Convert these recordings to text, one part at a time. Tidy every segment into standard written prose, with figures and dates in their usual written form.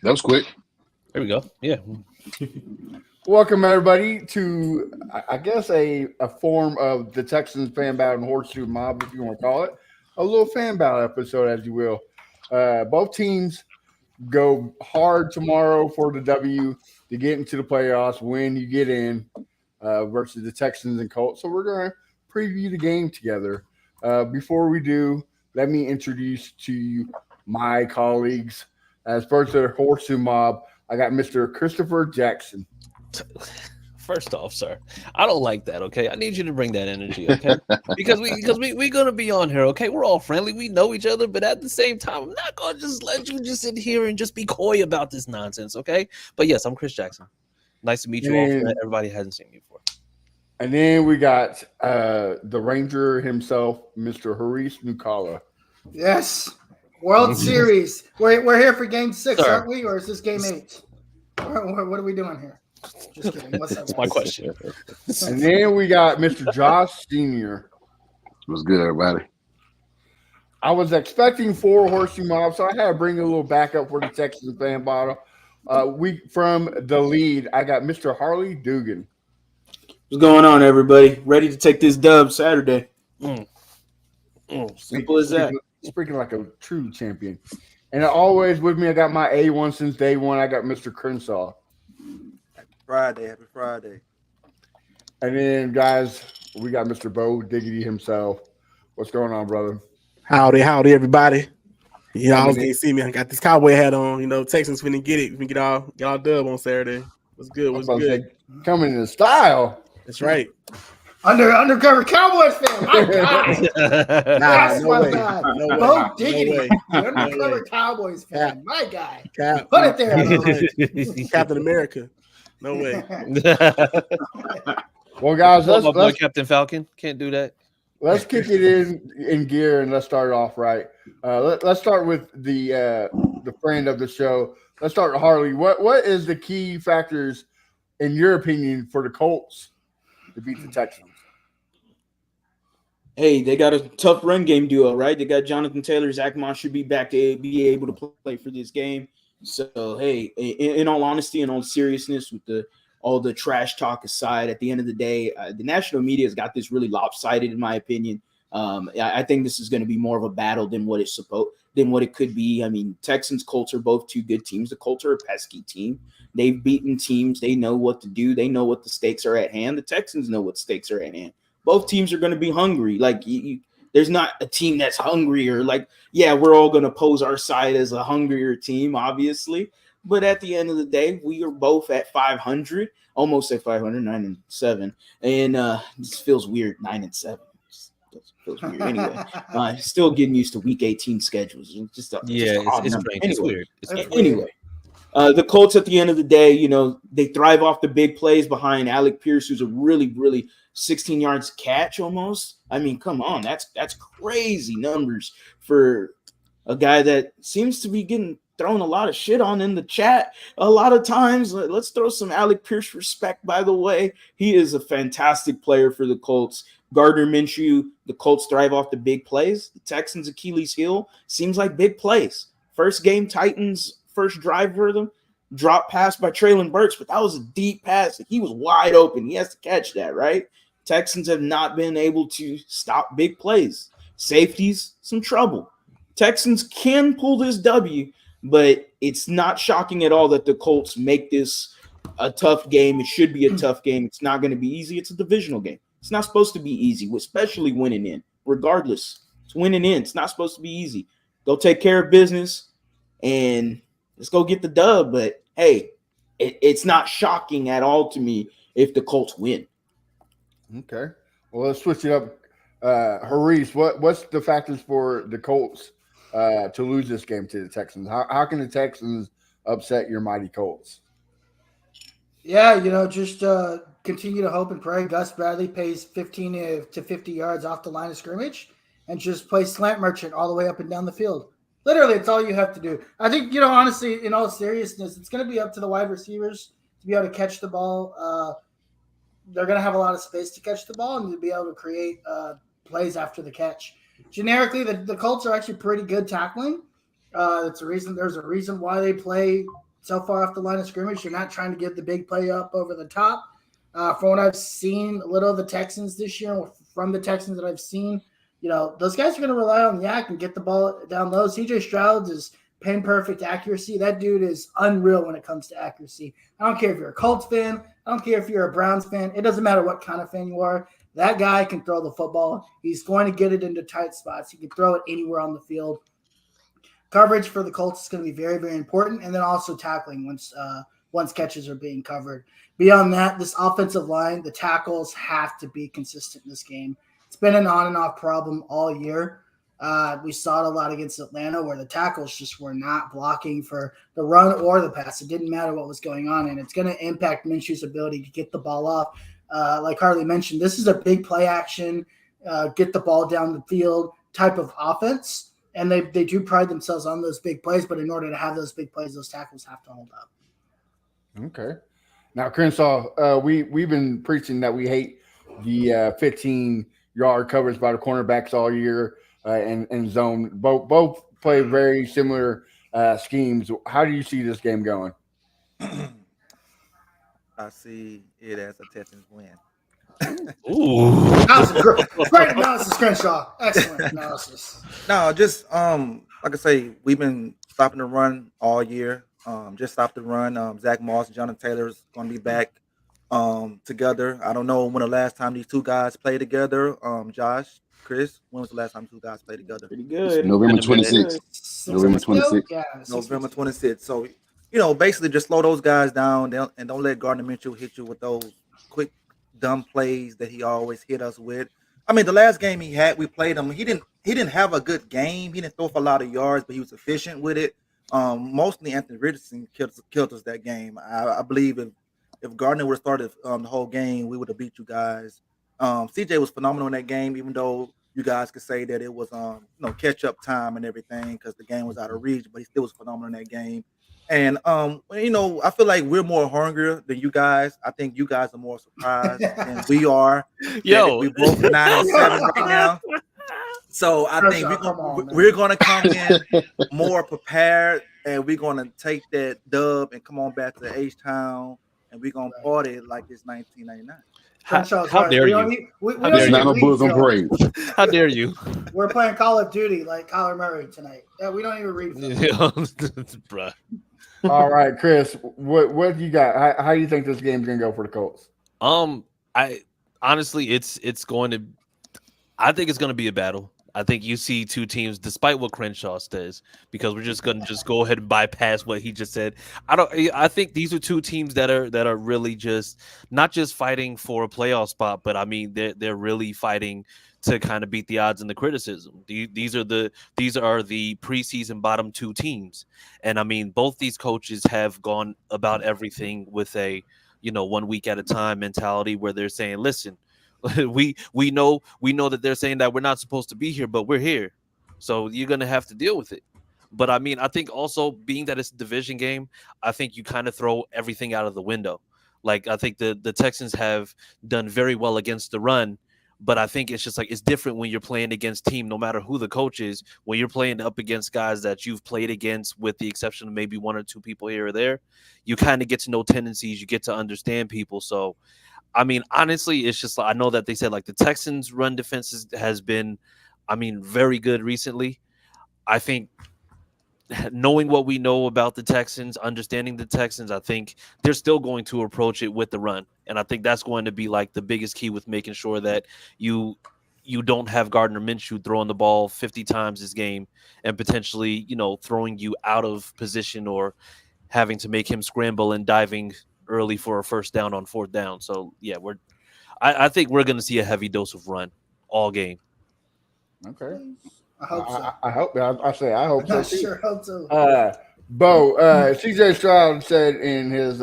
That was quick. There we go. Yeah. Welcome everybody to, I guess, a form of the Texans fan battle and horseshoe mob, if you want to call it, a little fan battle episode, as you will. Both teams go hard tomorrow for the W to get into the playoffs. When you get in versus the Texans and Colts, so we're going to preview the game together. Before we do, let me introduce to you my colleagues. As first of the horseshoe mob, I got Mr. Christopher Jackson. First off, sir, I don't like that. Okay, I need you to bring that energy. Okay, because we're gonna be on here. Okay, we're all friendly. We know each other, but at the same time, I'm not gonna just let you just sit here and just be coy about this nonsense. Okay, but yes, I'm Chris Jackson. Nice to meet you all. Everybody hasn't seen me before. And then we got the Ranger himself, Mr. Haris Nukala. Yes, World Series. We're here for Game 6, aren't we, or is this Game 8? What are we doing here? Just kidding. That's my question. And then we got Mr. Josh Sr. What's good, everybody? I was expecting 4 horseshoe mobs, so I had to bring a little backup for the Texans fan bottle. From the lead, I got Mr. Harley Dugan. What's going on, everybody? Ready to take this dub Saturday. Simple as that. Speaking like a true champion. And always with me, I got my A1 since day one. I got Mr. Crenshaw. Happy Friday. And then, guys, we got Mr. Bo Diggity himself. What's going on, brother? Howdy, everybody. Y'all can't see me. I got this cowboy hat on. You know, Texans finna get it. We get all dub on Saturday. What's good? What's good? Coming in style. That's right. Undercover Cowboys fan. My God. That's my way. God. No way. Bo Diggity. No way. Undercover Cowboys fan. My guy. Cap. Put it there. Captain America. No way. Well, guys, my boy Captain Falcon can't do that. Let's kick it in gear and let's start it off right. Let's start with the friend of the show. Let's start with Harley. What is the key factors, in your opinion, for the Colts to beat the Texans? Hey, they got a tough run game duo, right? They got Jonathan Taylor. Zach Moss should be back to be able to play for this game. So, hey, in all honesty and all seriousness, with all the trash talk aside, at the end of the day, the national media has got this really lopsided, in my opinion. I think this is going to be more of a battle than what it could be. I mean, Texans, Colts are both two good teams. The Colts are a pesky team. They've beaten teams. They know what to do. They know what the stakes are at hand. The Texans know what stakes are at hand. Both teams are going to be hungry. Like, there's not a team that's hungrier. Like, yeah, we're all going to pose our side as a hungrier team, obviously. But at the end of the day, we are both at 500, almost at 500, 9-7. And this feels weird, 9-7. Feels weird anyway. Still getting used to week 18 schedules. It's strange. Anyway, it's weird. Anyway, the Colts at the end of the day, you know, they thrive off the big plays behind Alec Pierce, who's a really, really 16 yards catch almost. I mean, come on, that's crazy numbers for a guy that seems to be getting thrown a lot of shit on in the chat a lot of times. Let's throw some Alec Pierce respect, by the way. He is a fantastic player for the Colts. Gardner Minshew, the Colts thrive off the big plays. The Texans' Achilles heel seems like big plays. First game, Titans, first drive for them, drop pass by Traylon Burks, but that was a deep pass. He was wide open. He has to catch that, right? Texans have not been able to stop big plays. Safeties, some trouble. Texans can pull this W, but it's not shocking at all that the Colts make this a tough game. It should be a tough game. It's not going to be easy. It's a divisional game. It's not supposed to be easy, especially winning in. Regardless, it's winning in. It's not supposed to be easy. Go take care of business, and let's go get the dub. But, hey, it's not shocking at all to me if the Colts win. Okay. Well, let's switch it up. Haris, what's the factors for the Colts to lose this game to the Texans? How can the Texans upset your mighty Colts? Yeah, you know, just continue to hope and pray. Gus Bradley pays 15 to 50 yards off the line of scrimmage and just play slant merchant all the way up and down the field. Literally, it's all you have to do. I think, you know, honestly, in all seriousness, it's going to be up to the wide receivers to be able to catch the ball. They're going to have a lot of space to catch the ball and to be able to create plays after the catch. Generically, the Colts are actually pretty good tackling. There's a reason why they play so far off the line of scrimmage. They're not trying to give the big play up over the top. From what I've seen, a little of the Texans this year, from the Texans that I've seen, those guys are going to rely on the yak and get the ball down low. CJ Stroud is pin perfect accuracy. That dude is unreal when it comes to accuracy. I don't care if you're a Colts fan. I don't care if you're a Browns fan. It doesn't matter what kind of fan you are. That guy can throw the football. He's going to get it into tight spots. He can throw it anywhere on the field. Coverage for the Colts is going to be very, very important, and then also tackling once catches are being covered. Beyond that, this offensive line, the tackles have to be consistent in this game. It's been an on and off problem all year. We saw it a lot against Atlanta where the tackles just were not blocking for the run or the pass. It didn't matter what was going on, and it's going to impact Minshew's ability to get the ball off. Like Harley mentioned, this is a big play action, get the ball down the field type of offense, and they do pride themselves on those big plays, but in order to have those big plays, those tackles have to hold up. Okay. Now, Crenshaw, we've been preaching that we hate the 15-yard coverage by the cornerbacks all year and zone. Both play very similar schemes. How do you see this game going? I see it as a Texans win. Ooh. That was great analysis, Crenshaw. Excellent analysis. No, just like I say, we've been stopping the run all year. Just stopped the run. Zach Moss and Jonathan Taylor's going to be back together. I don't know when the last time these two guys played together. Josh, Chris, when was the last time these two guys played together? Pretty good. November 26th. November 26th. Yeah, November 26th. So, basically just slow those guys down and don't let Gardner Minshew hit you with those quick, dumb plays that he always hit us with. I mean, the last game we played him. He didn't have a good game. He didn't throw for a lot of yards, but he was efficient with it. Mostly Anthony Richardson killed us that game. I believe if Gardner would have started the whole game, we would have beat you guys. CJ was phenomenal in that game, even though you guys could say that it was catch up time and everything because the game was out of reach, but he still was phenomenal in that game. And I feel like we're more hungrier than you guys. I think you guys are more surprised than we are. Yo, we both 9-7 right now. So I think we're going to come in more prepared, and we're going to take that dub and come on back to H-Town, and we're going to party like it's 1999. How dare you? It's not a bosom parade. How dare you? We're playing Call of Duty like Kyler Murray tonight. Yeah, we don't even read. Bruh. All right, Chris, what you got? How do you think this game's going to go for the Colts? I honestly, I think it's going to be a battle. I think you see two teams, despite what Crenshaw says, because we're just going to go ahead and bypass what he just said. I think these are two teams that are really just not just fighting for a playoff spot, but I mean they're really fighting to kind of beat the odds and the criticism. These are the preseason bottom two teams, and I mean both these coaches have gone about everything with a 1 week at a time mentality where they're saying, listen. We know that they're saying that we're not supposed to be here, but we're here. So you're going to have to deal with it. But I mean, I think also being that it's a division game, I think you kind of throw everything out of the window. Like I think the Texans have done very well against the run, but I think it's just like it's different when you're playing against team, no matter who the coach is, when you're playing up against guys that you've played against with the exception of maybe one or two people here or there, you kind of get to know tendencies, you get to understand people. So I mean, honestly, it's just like I know that they said like the Texans' run defense has been, very good recently. I think knowing what we know about the Texans, understanding the Texans, I think they're still going to approach it with the run, and I think that's going to be like the biggest key with making sure that you don't have Gardner Minshew throwing the ball 50 times this game and potentially throwing you out of position or having to make him scramble and diving early for a first down on fourth down. So yeah, I think we're going to see a heavy dose of run all game. Okay, I hope so. I hope. I hope so. I sure hope so. Bo, CJ Stroud said in his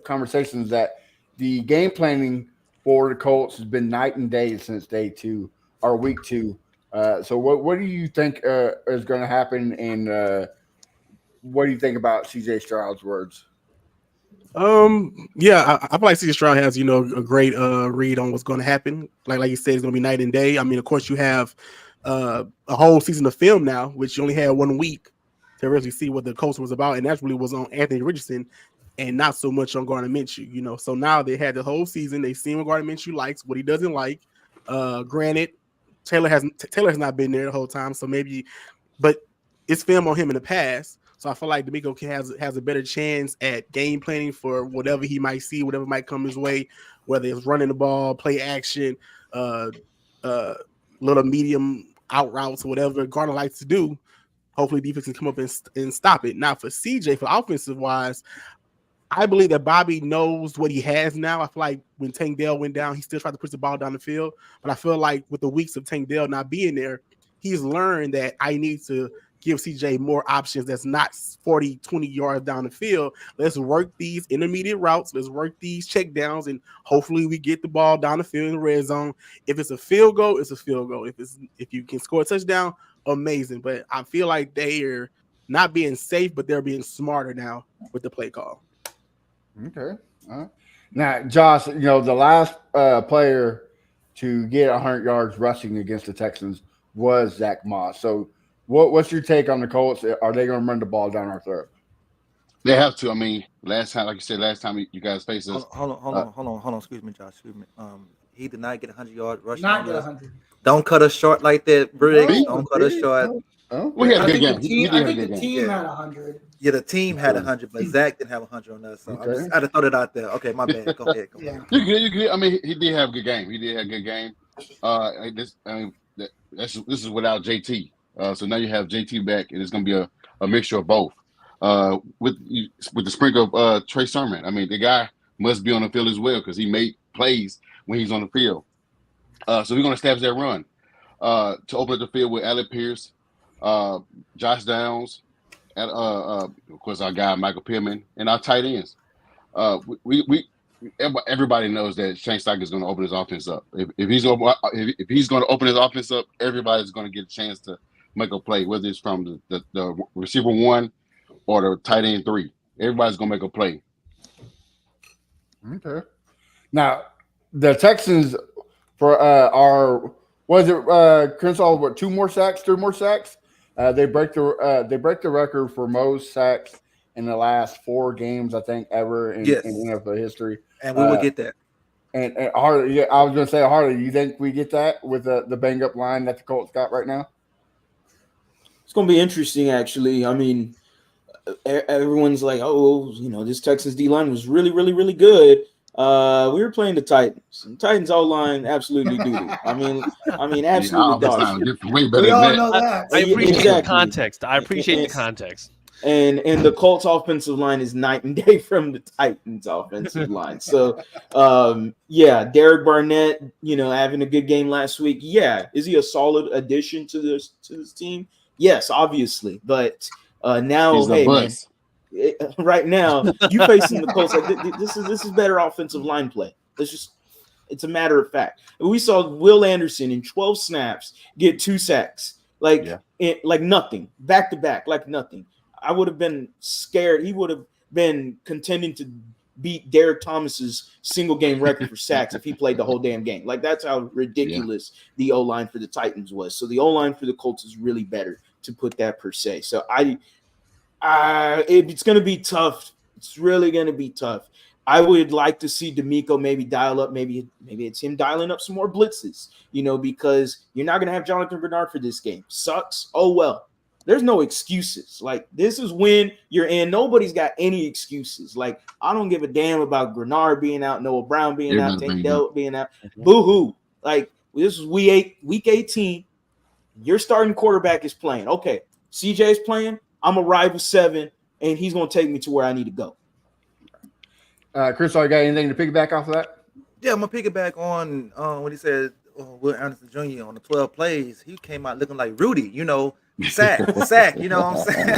conversations that the game planning for the Colts has been night and day since day 2 or week 2. So what do you think is going to happen? And what do you think about CJ Stroud's words? Yeah, I feel like CJ Stroud has, a great read on what's going to happen. Like you said, it's going to be night and day. I mean, of course, you have a whole season of film now, which you only had 1 week. to really see what the Colts was about, and that really was on Anthony Richardson and not so much on Gardner Minshew. So now they had the whole season. They've seen what Gardner Minshew likes, what he doesn't like. Granted, Taylor has not been there the whole time, so maybe, but it's film on him in the past. So I feel like D'Amico has a better chance at game planning for whatever he might see, whatever might come his way, whether it's running the ball, play action, little medium out routes, whatever Gardner likes to do. Hopefully defense can come up and stop it. Now for CJ, for offensive wise, I believe that Bobby knows what he has now. I feel like when Tank Dell went down, he still tried to push the ball down the field. But I feel like with the weeks of Tank Dell not being there, he's learned that I need to give CJ more options that's not 40, 20 yards down the field. Let's work these intermediate routes. Let's work these check downs, and hopefully we get the ball down the field in the red zone. If it's a field goal, it's a field goal. If you can score a touchdown, amazing. But I feel like they are not being safe, but they're being smarter now with the play call. Okay. Now, Josh, the last player to get 100 yards rushing against the Texans was Zach Moss. So what's your take on the Colts? Are they going to run the ball down our throat? They have to. I mean, last time you guys faced us. Hold on. Excuse me, Josh. He did not get 100 yards rushing. Not get 100. Don't cut us short like that, Briggs. Don't cut us short. Oh, We had a good game. I think the team had 100. Yeah, the team had 100, but Zach didn't have 100 on us. So Okay. I had to throw that out there. Okay, my bad. Go ahead. Yeah. You good. I mean, he did have a good game. This is without JT. So now you have JT back, and it's going to be a mixture of both. With the sprinkle of Trey Sermon. I mean, the guy must be on the field as well because he made plays when he's on the field. So we're going to establish that run to open up the field with Alec Pierce, Josh Downs, and of course our guy Michael Pittman, and our tight ends. Everybody knows that Shane Steichen is going to open his offense up. If he's going to open his offense up, everybody's going to get a chance to make a play, whether it's from the receiver 1 or the tight end 3. Everybody's going to make a play. Okay. Now, the Texans was it Crenshaw? What, 3 more sacks? They break the record for most sacks in the last 4 games, I think, ever in NFL history. And we will get that. And Harley, I was going to say, Harley, you think we get that with the bang up line that the Colts got right now? It's going to be interesting, actually. I mean, everyone's like, this Texans D-line was really, really, really good. We were playing the Titans. And Titans O-line absolutely doo-doo. I mean, absolutely dog shit. Way better We all than know that. that. I appreciate Exactly. the context. I appreciate the context. And the Colts offensive line is night and day from the Titans offensive line. So, Derek Barnett, having a good game last week. Yeah. Is he a solid addition to this team? Yes, obviously. But now, hey, man, right now, you facing the Colts. Like, this is better offensive line play. It's a matter of fact. We saw Will Anderson in 12 snaps get 2 sacks. Like nothing. Back to back, like nothing. I would have been scared. He would have been contending to beat Derek Thomas's single game record for sacks if he played the whole damn game. Like, that's how ridiculous the O-line for the Titans was. So the O-line for the Colts is really better, to put that per se. So it's going to be tough. It's really going to be tough. I would like to see D'Amico maybe dial up. Maybe it's him dialing up some more blitzes, because you're not going to have Jonathan Bernard for this game. Sucks. Oh, well. There's no excuses. Like, this is when you're in. Nobody's got any excuses. Like, I don't give a damn about Grenard being out, Noah Brown being out, Tank Dell being out. Boo-hoo. Like, this is week 18. Your starting quarterback is playing. Okay, CJ's playing. I'm a rival 7, and he's going to take me to where I need to go. Chris, you got anything to piggyback off of that? Yeah, I'm going to piggyback on when he said Will Anderson Jr. on the 12 plays. He came out looking like Rudy, sack, you know what I'm saying?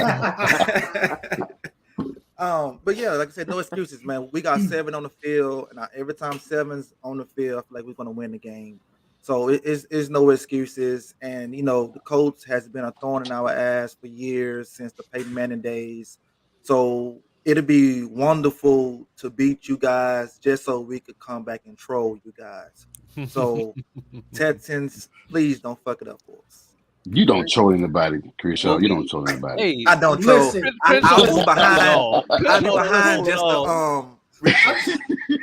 But yeah, like I said, no excuses, man. We got 7 on the field, and every time 7's on the field, I feel like we're going to win the game. So it's no excuses. And, the Colts has been a thorn in our ass for years, since the Peyton Manning days. So it'll be wonderful to beat you guys just so we could come back and troll you guys. So Texans, please don't fuck it up for us. You don't troll anybody, Kershaw. Well, You don't troll anybody. Hey, I don't troll. Listen, I'll be Crenshaw- behind. No, I'll be Crenshaw behind doesn't just troll to at all.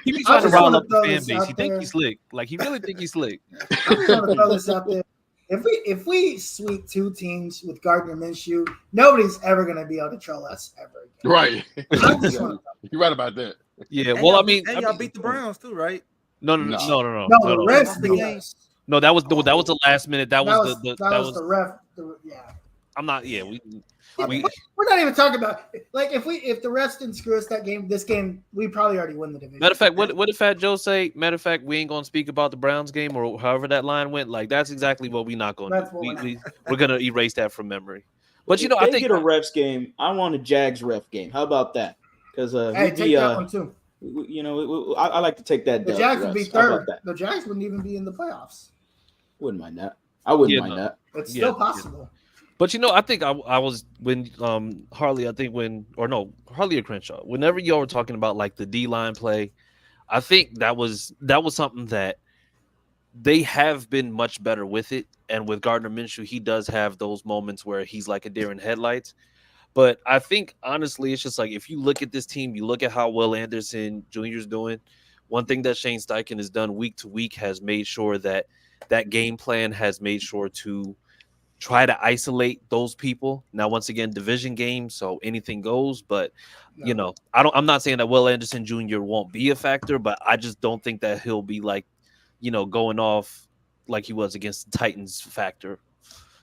He be I trying to just rile wanna up the throw fan this base. out He think there. he's slick. Like he really think he's slick. I just want to throw this out there. If we sweep 2 teams with Gardner Minshew, nobody's ever going to be able to troll us ever again. Right. I just wanna- You're right about that. Yeah. And Well, y'all I mean, and y'all beat the Browns too, right? No. No, the refs beat us. No, that was the last minute. That was the ref. Yeah. I'm not. Yeah, We're not even talking about like if the refs didn't screw us this game, we probably already win the division. Matter of fact, what did Fat Joe say? Matter of fact, we ain't gonna speak about the Browns game or however that line went. Like that's exactly what we not gonna do. We're gonna erase that from memory. But If I they think get a refs game, I want a Jags ref game. How about that? Because hey, take that one too. I like to take that. The Jags would be third. The Jags wouldn't even be in the playoffs. Wouldn't mind that. I wouldn't mind that. It's still possible. But I think I was when Harley or Crenshaw. Whenever y'all were talking about like the D line play, I think that was something that they have been much better with it. And with Gardner Minshew, he does have those moments where he's like a deer in headlights. But I think honestly, it's just like if you look at this team, you look at how Will Anderson Jr. is doing. One thing that Shane Steichen has done week to week has made sure that game plan has made sure to try to isolate those people. Now, once again, division game, so anything goes. But I'm not saying that Will Anderson Jr. won't be a factor, but I just don't think that he'll be like, going off like he was against the Titans factor.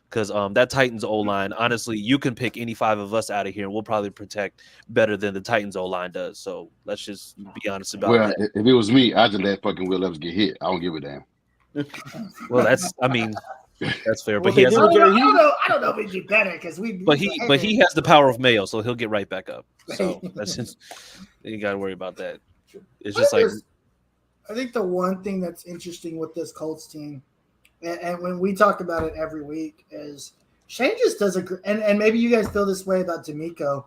Because that Titans O-line, honestly, you can pick any 5 of us out of here, and we'll probably protect better than the Titans O-line does. So let's just be honest about that. Well, if it was me, I'd just let fucking Will Evans get hit. I don't give a damn. Well, that's fair. But I don't know if he'd be better because But he has the power of Mayo, so he'll get right back up. So that's just you got to worry about that. It's just like I think the one thing that's interesting with this Colts team, and when we talk about it every week, is Shane just does and maybe you guys feel this way about D'Amico,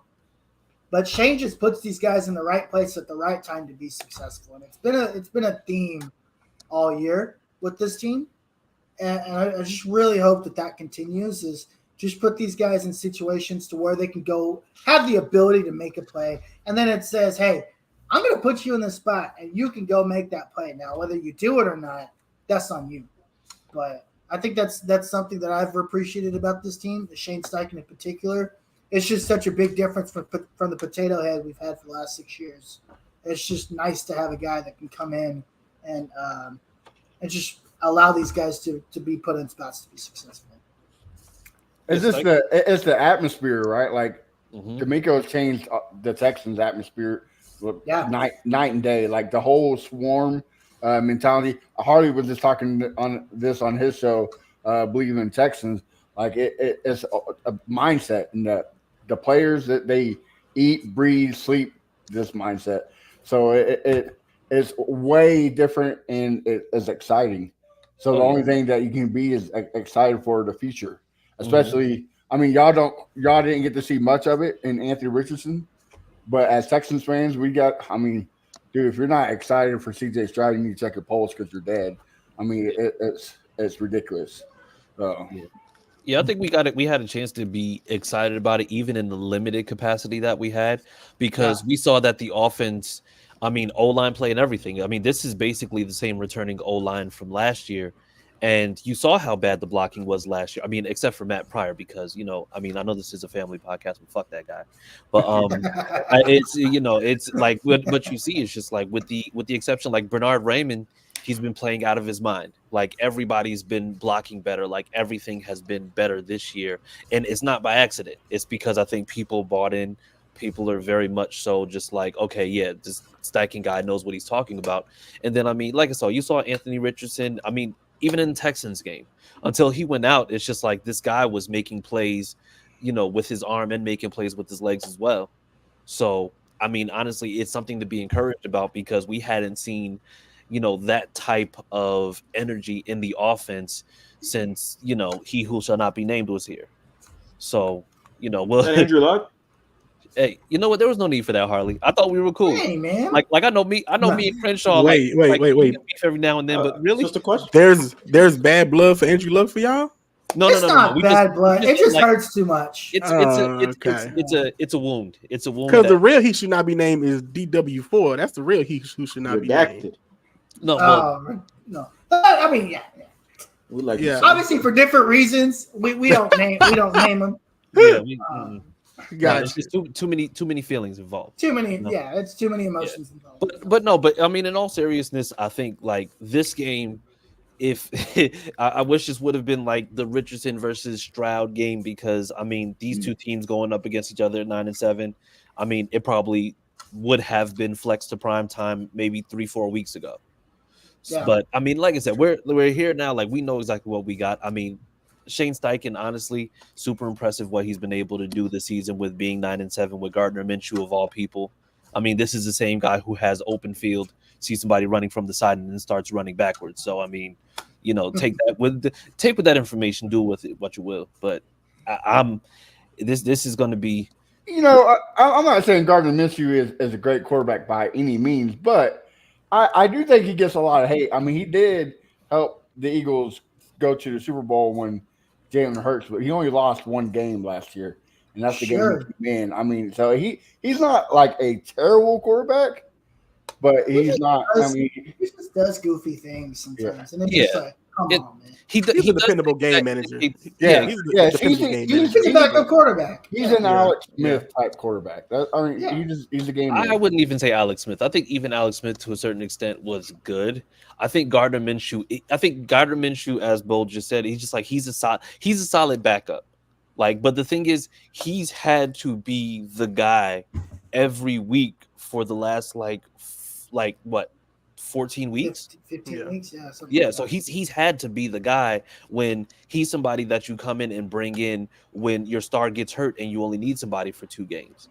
but Shane just puts these guys in the right place at the right time to be successful, and it's been a theme all year with this team, and I just really hope that continues. Is just put these guys in situations to where they can go have the ability to make a play, and then it says, "Hey, I'm going to put you in this spot, and you can go make that play." Now, whether you do it or not, that's on you. But I think that's something that I've appreciated about this team, the Shane Steichen in particular. It's just such a big difference from the potato head we've had for the last 6 years. It's just nice to have a guy that can come in and just allow these guys to be put in spots to be successful. It's the atmosphere, right? Like D'Amico's changed the Texans' atmosphere. Night and day, like the whole swarm mentality. Harley was just talking on his show, Believe in Texans. Like it's a mindset, and the players that they eat, breathe, sleep this mindset. So it's way different and it is exciting. So the only thing that you can be is excited for the future, especially. I mean, y'all didn't get to see much of it in Anthony Richardson. But as Texans fans, dude, if you're not excited for CJ Stroud, you need to check your pulse because you're dead. I mean, it's ridiculous. Yeah, I think we had a chance to be excited about it, even in the limited capacity that we had, because we saw that the offense, O-line play and everything. I mean, this is basically the same returning O-line from last year. And you saw how bad the blocking was last year. I mean, except for Matt Pryor, because, I know this is a family podcast, but fuck that guy. But it's like what you see is just like with the exception, like Bernard Raymond, he's been playing out of his mind. Like everybody's been blocking better. Like everything has been better this year. And it's not by accident. It's because I think people bought in. People are very much so just like, okay, yeah, this Steichen guy knows what he's talking about. And then, like I saw, you saw Anthony Richardson. Even in the Texans game, until he went out, it's just like this guy was making plays, with his arm and making plays with his legs as well. So, honestly, it's something to be encouraged about because we hadn't seen, that type of energy in the offense since, he who shall not be named was here. So, Andrew Luck. Hey, you know what? There was no need for that, Harley. I thought we were cool. Hey, man. Like I know me and Crenshaw. Wait. Beef every now and then, but really, just a question. There's bad blood for Andrew Luck for y'all. No, It's no, no, no, no. not bad blood. It just like, hurts too much. it's a wound. It's a wound. Because the real he should not be named is DW4. That's the real he who should not be named. Redacted. No, well, No. I mean, yeah. We like Yeah. Obviously, for different reasons, we don't name them. yeah, Gotcha. it's just too many feelings involved. Too many. No. Yeah, it's too many emotions involved. But I mean, in all seriousness, I think like this game, if I wish this would have been like the Richardson versus Stroud game, because I mean these two teams going up against each other at 9-7. I mean, it probably would have been flexed to prime time maybe 3-4 weeks ago. Yeah. But I mean, like I said, we're here now. Like we know exactly what we got. I mean, Shane Steichen, honestly, super impressive what he's been able to do this season with being 9-7 with Gardner Minshew of all people. I mean, this is the same guy who has open field, sees somebody running from the side and then starts running backwards. So I mean, you know, take with that information, do with it what you will. But this is going to be. You know, I'm not saying Gardner Minshew is a great quarterback by any means, but I do think he gets a lot of hate. I mean, he did help the Eagles go to the Super Bowl when Jalen Hurts, but he only lost one game last year, and that's the game he came in. I mean, so he's not like a terrible quarterback, but he's not. I mean, he just does goofy things sometimes, and it's just like, come on, man. He's a dependable game manager. He's a dependable game manager. He's a backup quarterback. He's an Alex Smith type quarterback. He's a game manager. I wouldn't even say Alex Smith. I think even Alex Smith to a certain extent was good. I think Gardner Minshew, as Bo just said, he's just like he's a solid backup. Like, but the thing is, he's had to be the guy every week for the last like what 14 weeks, 15 weeks, yeah. So he's had to be the guy when he's somebody that you come in and bring in when your star gets hurt and you only need somebody for 2 games.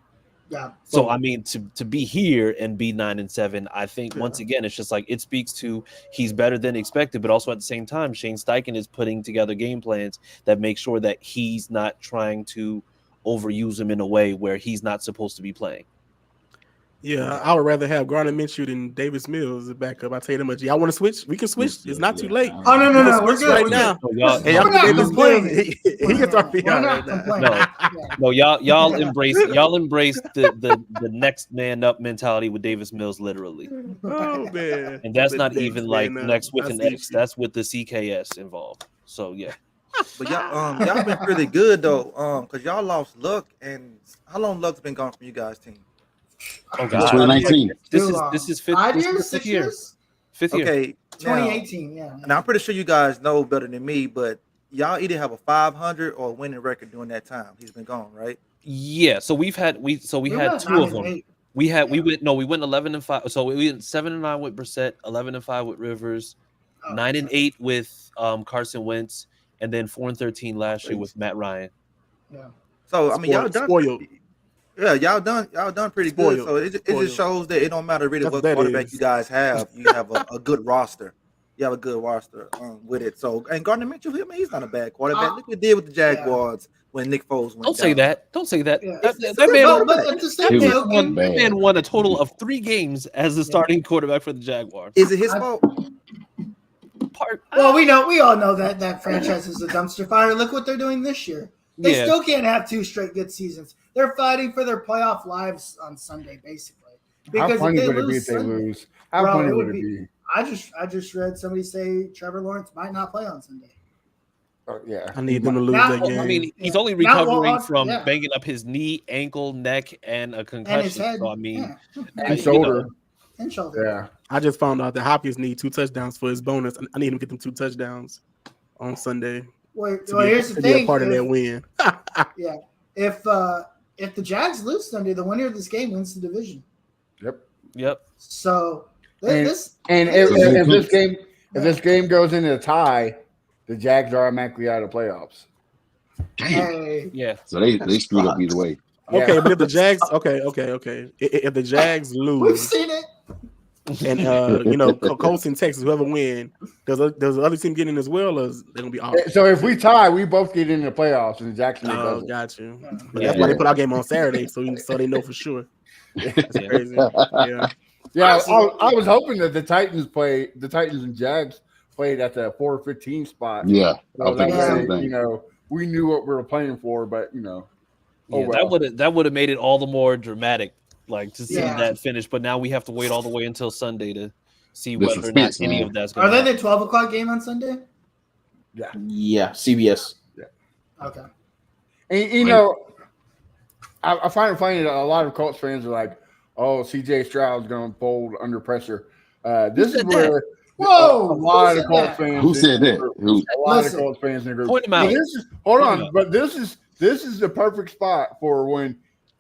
Yeah. So I mean, to be here and be 9-7, I think once again it's just like it speaks to he's better than expected, but also at the same time, Shane Steichen is putting together game plans that make sure that he's not trying to overuse him in a way where he's not supposed to be playing. Yeah, I would rather have Gardner Minshew than Davis Mills as backup. I tell you that much. Y'all want to switch? We can switch. It's not too late. Oh no, we're good right now. We're not complaining. He can start behind right now. No, y'all embrace the next man up mentality with Davis Mills, literally. Oh man, and that's not even like next with an X. That's with the CKS involved. So yeah. But y'all been pretty good though, because y'all lost Luck, and how long Luck's been gone from you guys' team? Oh God, 2019. This is fifth. 5 this years, is 6 year. years. Fifth year. Okay, 2018. Yeah. And I'm pretty sure you guys know better than me, but y'all either have a 500 or a winning record during that time. He's been gone, right? Yeah. So we had 2 of them. We went 11-5. So we went 7-9 with Brissett, 11-5 with Rivers, 9-8 with Carson Wentz, and then 4-13 last year with Matt Ryan. Yeah. So I mean, y'all done spoiled. Yeah, y'all done pretty good. So it just shows that it don't matter really what quarterback you guys have. You have a good roster. You have a good roster with it. So and Gardner Minshew, he's not a bad quarterback. Look what he did with the Jaguars when Nick Foles went Don't say that. Yeah. That man won a total of 3 games as the starting quarterback for the Jaguars. Is it his fault? Well, we all know that franchise is a dumpster fire. Look what they're doing this year. They still can't have 2 straight good seasons. They're fighting for their playoff lives on Sunday, basically. Because how funny would it be if they lose? How funny would it be? I just read somebody say Trevor Lawrence might not play on Sunday. Yeah, I need them to lose that game. I mean, he's only recovering from banging up his knee, ankle, neck, and a concussion. And his head. So I mean, and shoulder. And shoulder. Yeah. I just found out that Hopkins need 2 touchdowns for his bonus. I need him to get them 2 touchdowns on Sunday. Well, here's the thing. Be a part of that win. Yeah. If the Jags lose Sunday, the winner of this game wins the division. Yep. So if this game goes into a tie, the Jags are automatically out of playoffs. Hey. Yeah. So they screwed up either way. Okay, but if the Jags, okay. If the Jags lose, we've seen it. And Colts and Texas, whoever win, does the other team get in as well, or is they gonna be off? So if we tie, we both get into the playoffs, and Jacksonville doesn't. Got you. But that's why they put our game on Saturday, so they know for sure. That's crazy. Yeah. I was hoping that the Titans and Jags played at the 4-15 spot. Yeah, I So was that thinking the same way, thing. we knew what we were playing for, but oh Yeah, well. that would have made it all the more dramatic, like to see Yeah. that finish. But now we have to wait all the way until Sunday to see The whether or not suspense, any man. of that's going Are to they happen. the 12 o'clock game on Sunday? Yeah, CBS. Okay. And I find it funny that a lot of Colts fans are like, "Oh, CJ Stroud's going to fold under pressure." This is said where Whoa, a lot who of said Colts that? fans. Who said that? Who? A lot Listen. of Colts fans in the group. Point 'em But out. hold Point 'em on, out. but this is the perfect spot for when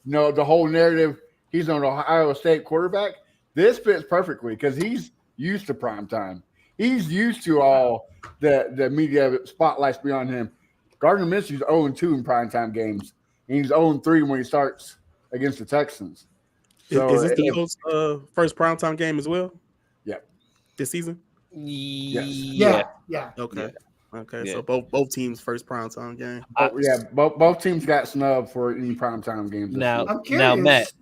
the whole narrative. He's an Ohio State quarterback. This fits perfectly because he's used to prime time. He's used to all the media spotlights beyond him. Gardner Minshew's 0-2 in primetime games. And he's 0-3 when he starts against the Texans. So Is this the Eagles' first primetime game as well? Yeah. This season? Yeah. Yeah. Okay. Okay. Yeah. So both teams' first primetime game. both teams got snubbed for any primetime games. Now, I'm curious. Matt,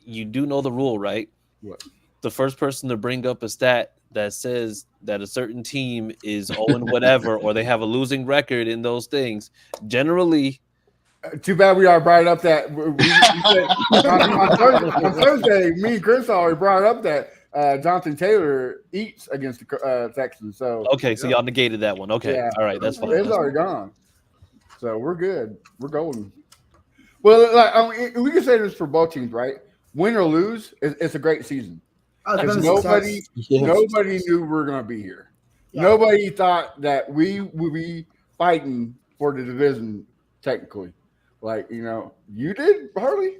you do know the rule, right? What? The first person to bring up a stat that says that a certain team is 0 and whatever, or they have a losing record in those things, generally. Too bad we already brought up that on Thursday. Me and Chris already brought up that Jonathan Taylor eats against the Texans. So Okay, so y'all negated that one. Okay, Yeah. all right, that's fine. it's already gone. So we're good. We're golden. Well, we can say this for both teams, right? Win or lose, it's a great season. Oh, it's Because been a nobody success. nobody knew we were going to be here. Yeah. Nobody thought that we would be fighting for the division technically. You did, Harley?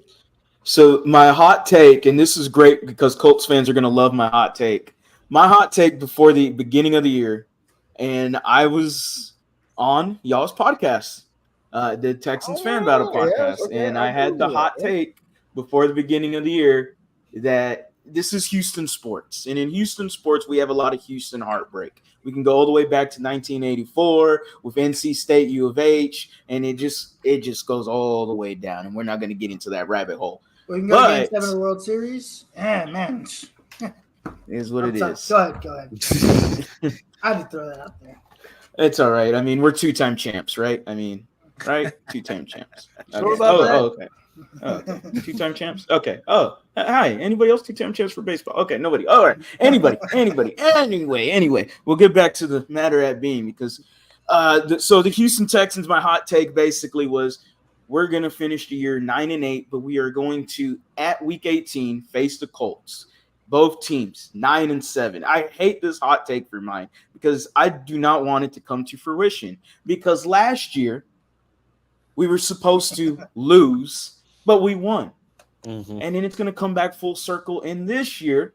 So my hot take, and this is great because Colts fans are going to love my hot take. My hot take before the beginning of the year, and I was on y'all's podcast, the Texans Fan Battle yes, podcast, okay, and I I had the remember hot that, yeah. take before the beginning of the year that this is Houston sports, and in Houston sports we have a lot of Houston heartbreak. We can go all the way back to 1984 with NC State, U of H, and it just goes all the way down, and we're not going to get into that rabbit hole. We can go to Game But- 7 of the World Series. Man. It is what I'm it sorry. is. Go ahead. I had to throw that out there. It's all right. I mean, we're two-time champs, right? Right? Two-time champs. Okay. Sure about that? Okay. Okay. Two-time champs? Okay. Oh, hi. Anybody else two-time champs for baseball? Okay, nobody. All right. Anybody. Anyway, we'll get back to the matter at being because so the Houston Texans, my hot take basically was we're going to finish the year 9-8, but we are going to, at week 18, face the Colts. Both teams, 9-7. I hate this hot take for mine because I do not want it to come to fruition because last year we were supposed to lose, but we won. Mhm. And then it's going to come back full circle. And this year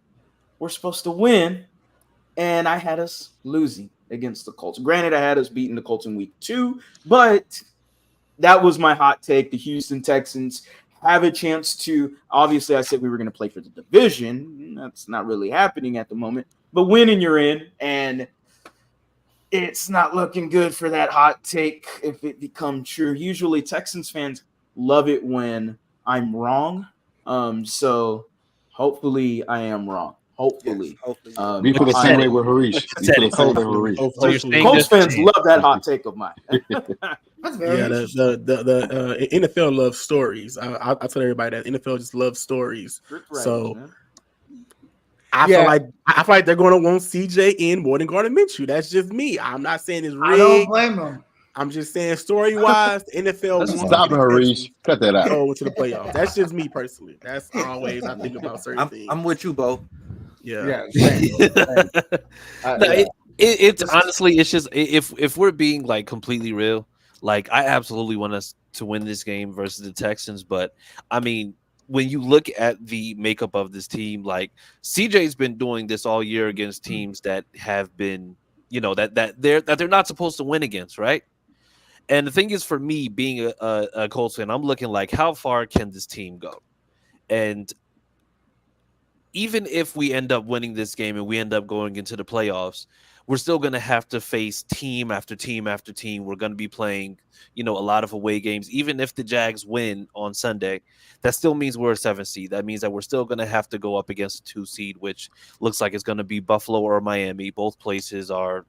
we're supposed to win, and I had us losing against the Colts. Granted, I had us beating the Colts in week 2, but that was my hot take. The Houston Texans have a chance to, obviously I said we were going to play for the division. That's not really happening at the moment, but winning you're in, and it's not looking good for that hot take if it becomes true. Usually Texans fans love it when I'm wrong. So hopefully I am wrong. Hopefully. Yes, hopefully. We feel the Like I same said way it. with Harish. We Said feel it. the same way with Harish. So you're saying Colts this- fans love that hot take of mine. That's very Yeah, interesting. the NFL loves stories. I tell everybody that NFL just loves stories. So- man. I Yeah. feel like they're going to want CJ in more than Gardner Minshew. That's just me. I'm not saying it's I don't rigged. blame them. I'm just saying story wise, the NFL Let's wants stop it, the Harish. Texans Cut that to out. go to the playoffs. That's just me personally. That's always I think about certain things. I'm with you, Bo. Yeah. Same. No, it's honestly, it's just if we're being like completely real, like I absolutely want us to win this game versus the Texans, but I mean, when you look at the makeup of this team, like CJ's been doing this all year against teams that have been, that they're not supposed to win against, right? And the thing is, for me, being a Colts fan, I'm looking like, how far can this team go? And even if we end up winning this game and we end up going into the playoffs, we're still going to have to face team after team after team. We're going to be playing, a lot of away games. Even if the Jags win on Sunday, that still means we're a 7th seed. That means that we're still going to have to go up against a 2 seed, which looks like it's going to be Buffalo or Miami. Both places are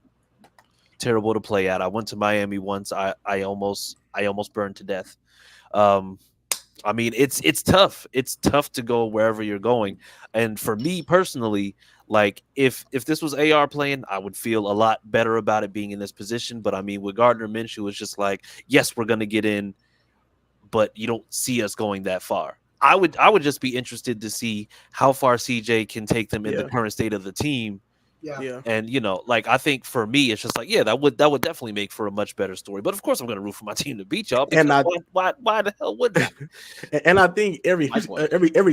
terrible to play at. I went to Miami once. I almost burned to death. I mean, it's tough. It's tough to go wherever you're going. And for me personally, like if this was AR playing, I would feel a lot better about it being in this position. But I mean, with Gardner Minshew, it's just like, yes, we're gonna get in, but you don't see us going that far. I would just be interested to see how far CJ can take them in the current state of the team. Yeah. And like I think for me, it's just like, yeah, that would definitely make for a much better story. But of course, I'm going to root for my team to beat y'all. Because why the hell wouldn't I? And I think every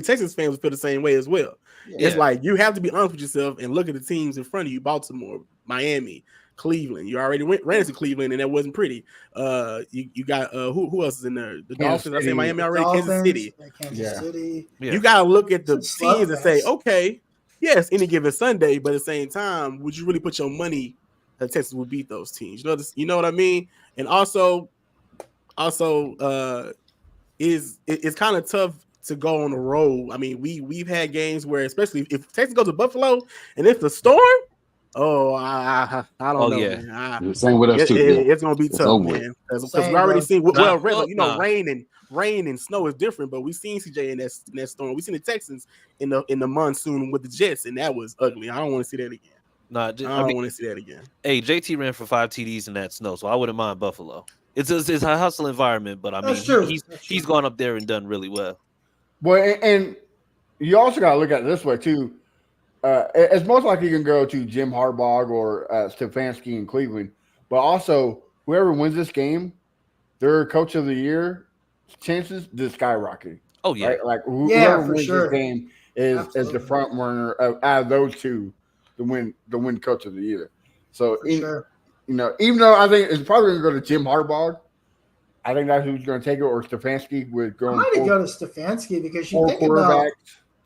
Texas fan would feel the same way as well. Yeah. It's like you have to be honest with yourself and look at the teams in front of you: Baltimore, Miami, Cleveland. You already ran into Cleveland, and that wasn't pretty. You got who else is in there? The Dolphins. I say Miami already. Kansas City. Kansas City. You got to look at the teams and say, okay. Yes, any given Sunday, but at the same time, would you really put your money that Texas would beat those teams? You know what I mean? And also, it's kind of tough to go on the road. I mean, we've had games where, especially if Texas goes to Buffalo and it's the storm. Oh, I don't know. Yeah. Same with us too. It's gonna be tough, man. Because we already seen rain and snow is different, but we've seen CJ in that storm. We've seen the Texans in the monsoon with the Jets, and that was ugly. I don't want to see that again. I don't want to see that again. Hey, JT ran for 5 TDs in that snow, so I wouldn't mind Buffalo. It's a hustle environment, but I mean, he's gone up there and done really well. Well, and you also got to look at it this way too. It's most likely you can go to Jim Harbaugh or Stefanski in Cleveland, but also whoever wins this game, their coach of the year chances to skyrocket. Oh yeah, right? Like whoever wins this game is the front runner out of those two to win coach of the year. So even though I think it's probably going to go to Jim Harbaugh, I think that's who's going to take it, or Stefanski would go. I might go to Stefanski because you think about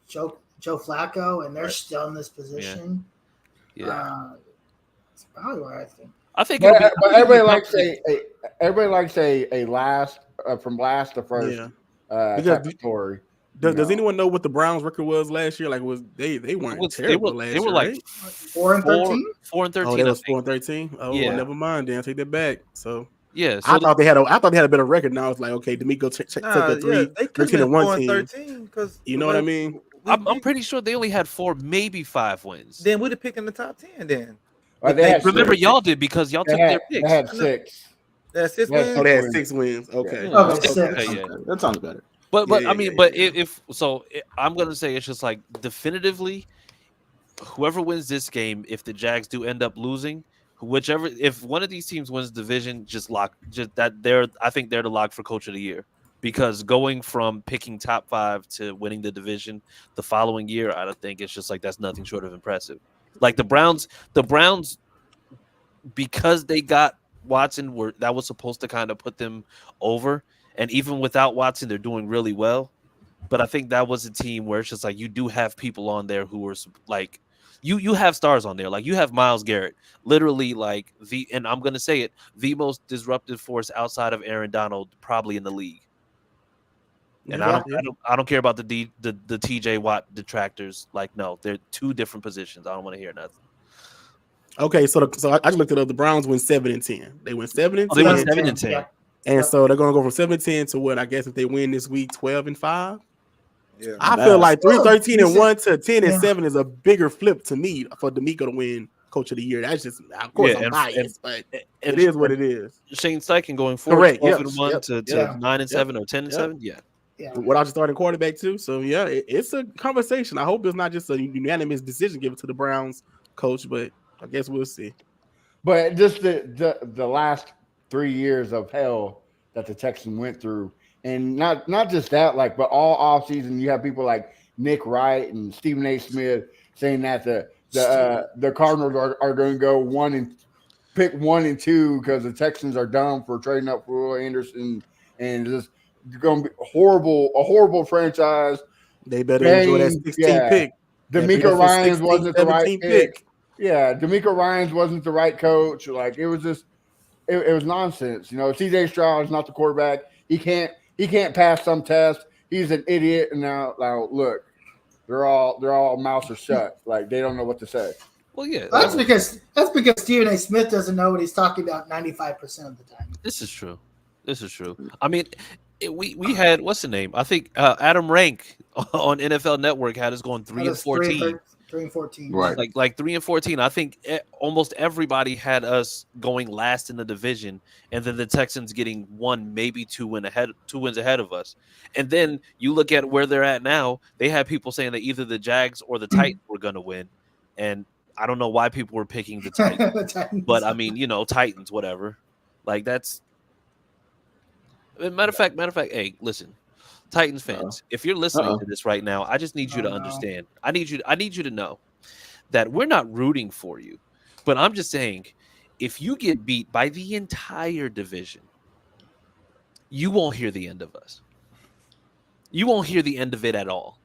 Joe Flacco, and they're still in this position. Yeah, it's probably where I think. But everybody likes a last from last to first story. Does anyone know what the Browns' record was last year? Like, they weren't terrible last year? They were like 4-13. 4-13. Oh, they was 4-13. Oh, well, never mind. Then take that back. So. Yeah, so I thought they had a better record. Now it's like, okay, D'Amico take the 13-1 team. 13 because you know what I mean. I'm pretty sure they only had 4, maybe 5 wins. Then we'd have picked in the top 10. Then remember y'all did because y'all took their picks. They had 6. They had 6 wins. Oh, they had 6 wins. Okay. That sounds better. But I mean, if I'm gonna say it's just like definitively, whoever wins this game, if the Jags do end up losing, if one of these teams wins division, I think they're the lock for coach of the year. Because going from picking top 5 to winning the division the following year, I don't think it's just like that's nothing short of impressive. Like the Browns, because they got Watson, that was supposed to kind of put them over. And even without Watson, they're doing really well. But I think that was a team where it's just like you do have people on there who are like you have stars on there. Like you have Myles Garrett, literally like and I'm gonna say it, the most disruptive force outside of Aaron Donald probably in the league. And I don't care about the TJ Watt detractors. Like, no, they're 2 different positions. I don't want to hear nothing. Okay, so I just looked it up. The Browns win 7-10. They win 7-10. They win 7-10. Yeah. And so they're gonna go from 7-10 to what I guess if they win this week, 12-5. Yeah, I feel like 3-13-1 to 10-7 is a bigger flip to me for D'Amico to win coach of the year. That's just, of course, I'm biased, but it is what it is. Shane Steichen going forward, 12-1 to 9-7 or 10-7. Yeah. What I just started quarterback too. So it's a conversation. I hope it's not just a unanimous decision given to the Browns coach, but I guess we'll see. But just the last 3 years of hell that the Texans went through, and not just that, but all offseason you have people like Nick Wright and Stephen A. Smith saying that the Cardinals are going to go pick 1 and 2 because the Texans are dumb for trading up for Will Anderson and just going to be a horrible franchise. They better enjoy that 16 pick. D'Amico Ryans wasn't the right pick. Yeah, D'Amico Ryans wasn't the right coach. Like it was just, it was nonsense. CJ Stroud is not the quarterback. He can't pass some test. He's an idiot. And now look, they're all mouths are shut. Like they don't know what to say. Well, yeah, That's because Stephen A. Smith doesn't know what he's talking about 95% of the time. this is true. This is true. I mean, we had what's the name? I think Adam Rank on NFL Network had us going 3-14. 3-14. Right. Like 3-14. I think almost everybody had us going last in the division, and then the Texans getting one, maybe two wins ahead of us. And then you look at where they're at now. They had people saying that either the Jags or the Titans were going to win, and I don't know why people were picking the Titans. The Titans. But I mean, Titans, whatever. Like that's. Matter of fact, hey, listen, Titans fans, if you're listening to this right now, I just need you to understand. I need you to know that we're not rooting for you, but I'm just saying, if you get beat by the entire division, you won't hear the end of us. You won't hear the end of it at all,